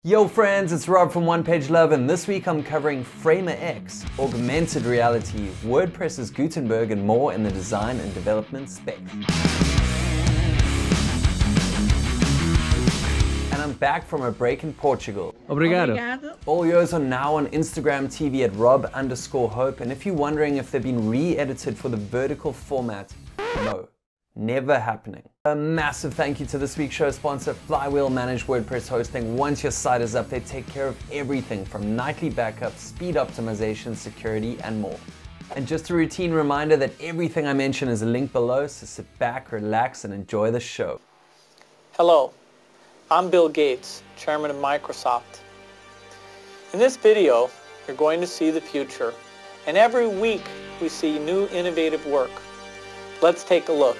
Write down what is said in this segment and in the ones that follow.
Yo friends, it's Rob from One Page Love, and this week I'm covering Framer X, Augmented Reality, WordPress's Gutenberg, and more in the design and development space. And I'm back from a break in Portugal. Obrigado. All yours are now on Instagram TV at Rob_Hope, and if you're wondering if they've been re-edited for the vertical format, no. Never happening. A massive thank you to this week's show sponsor, Flywheel Managed WordPress Hosting. Once your site is up, they take care of everything from nightly backup, speed optimization, security, and more. And just a routine reminder that everything I mention is a link below, so sit back, relax, and enjoy the show. Hello, I'm Bill Gates, Chairman of Microsoft. In this video, you're going to see the future, and every week we see new innovative work. Let's take a look.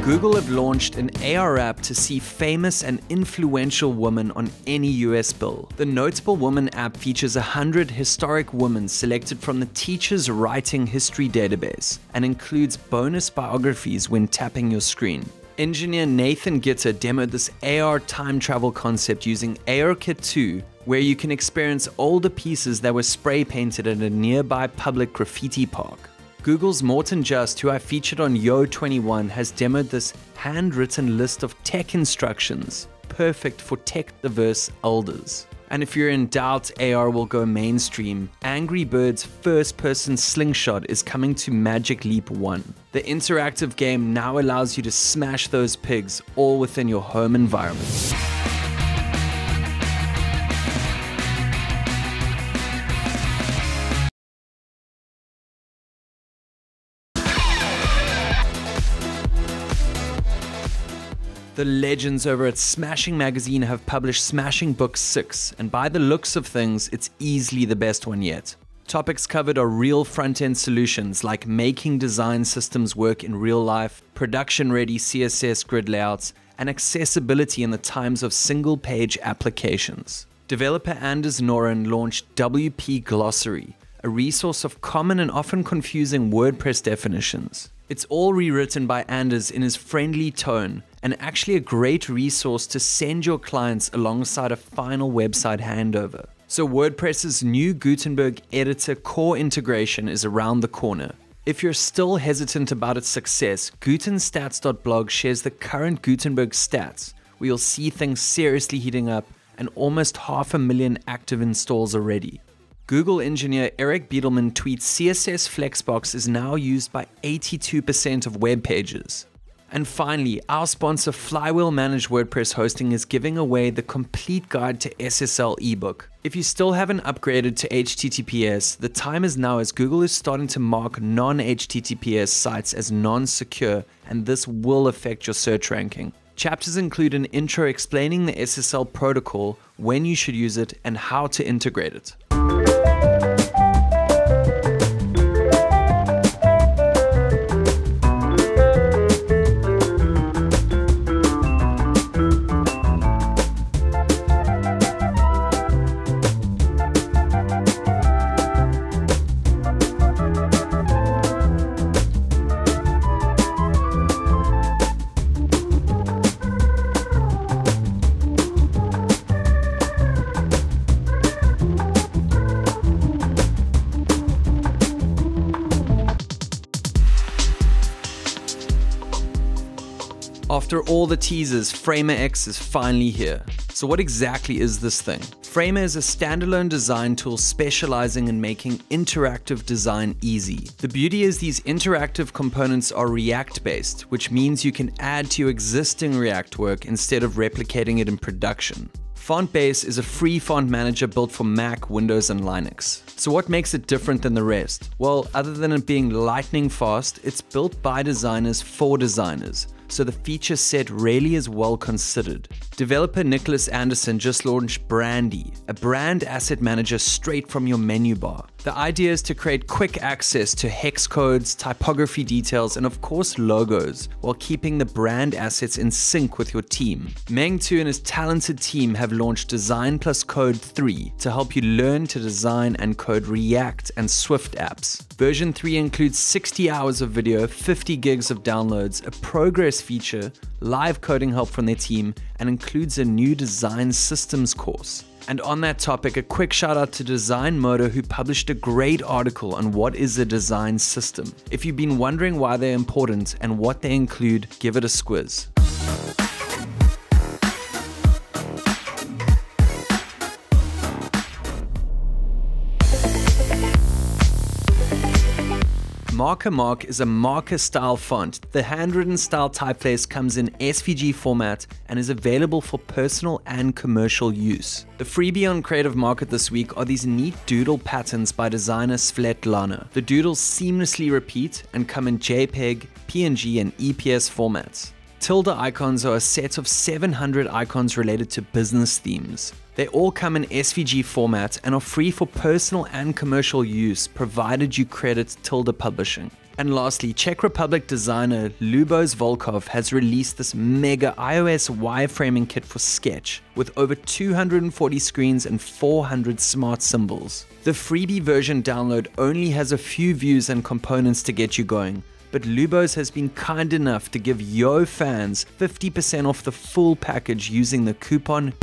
Google have launched an AR app to see famous and influential women on any US bill. The Notable Woman app features 100 historic women selected from the Teachers Writing History database and includes bonus biographies when tapping your screen. Engineer Nathan Gitter demoed this AR time travel concept using ARKit 2, where you can experience older pieces that were spray painted at a nearby public graffiti park. Google's Morten Just, who I featured on Yo21, has demoed this handwritten list of tech instructions, perfect for tech-diverse elders. And if you're in doubt AR will go mainstream, Angry Birds' first-person slingshot is coming to Magic Leap 1. The interactive game now allows you to smash those pigs all within your home environment. The legends over at Smashing Magazine have published Smashing Book 6, and by the looks of things, it's easily the best one yet. Topics covered are real front-end solutions like making design systems work in real life, production-ready CSS grid layouts, and accessibility in the times of single-page applications. Developer Anders Noren launched WP Glossary, a resource of common and often confusing WordPress definitions. It's all rewritten by Anders in his friendly tone, and actually a great resource to send your clients alongside a final website handover. So WordPress's new Gutenberg editor core integration is around the corner. If you're still hesitant about its success, Gutenstats.blog shares the current Gutenberg stats, where you'll see things seriously heating up and almost 500,000 active installs already. Google engineer Eric Biedelman tweets CSS Flexbox is now used by 82% of web pages. And finally, our sponsor Flywheel Managed WordPress Hosting is giving away the complete guide to SSL ebook. If you still haven't upgraded to HTTPS, the time is now, as Google is starting to mark non-HTTPS sites as non-secure, and this will affect your search ranking. Chapters include an intro explaining the SSL protocol, when you should use it, and how to integrate it. After all the teasers, Framer X is finally here. So what exactly is this thing? Framer is a standalone design tool specializing in making interactive design easy. The beauty is these interactive components are React-based, which means you can add to your existing React work instead of replicating it in production. FontBase is a free font manager built for Mac, Windows, and Linux. So what makes it different than the rest? Well, other than it being lightning fast, it's built by designers for designers, so the feature set really is well considered. Developer Nicholas Anderson just launched Brandy, a brand asset manager straight from your menu bar. The idea is to create quick access to hex codes, typography details, and of course logos, while keeping the brand assets in sync with your team. Meng Tu and his talented team have launched Design+Code 3 to help you learn to design and code React and Swift apps. Version 3 includes 60 hours of video, 50 gigs of downloads, a progress feature, live coding help from their team, and includes a new design systems course. And on that topic, a quick shout out to Design Modo, who published a great article on what is a design system. If you've been wondering why they're important and what they include, give it a squiz. Marker Mark is a marker style font. The handwritten style typeface comes in SVG format and is available for personal and commercial use. The freebie on Creative Market this week are these neat doodle patterns by designer Svetlana. The doodles seamlessly repeat and come in JPEG, PNG, and EPS formats. Tilde icons are a set of 700 icons related to business themes. They all come in SVG format and are free for personal and commercial use, provided you credit Tilde Publishing. And lastly, Czech Republic designer Lubos Volkov has released this mega iOS wireframing kit for Sketch with over 240 screens and 400 smart symbols. The freebie version download only has a few views and components to get you going, but Lubos has been kind enough to give Yo fans 50% off the full package using the coupon.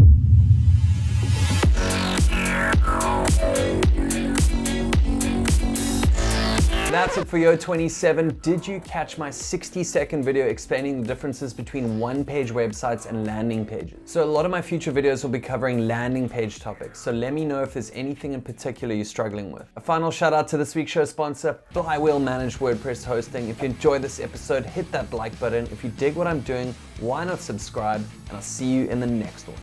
That's it for E27. Did you catch my 60-second video explaining the differences between one-page websites and landing pages? So a lot of my future videos will be covering landing page topics, so let me know if there's anything in particular you're struggling with. A final shout out to this week's show sponsor, Flywheel Managed WordPress Hosting. If you enjoyed this episode, hit that like button. If you dig what I'm doing, why not subscribe? And I'll see you in the next one.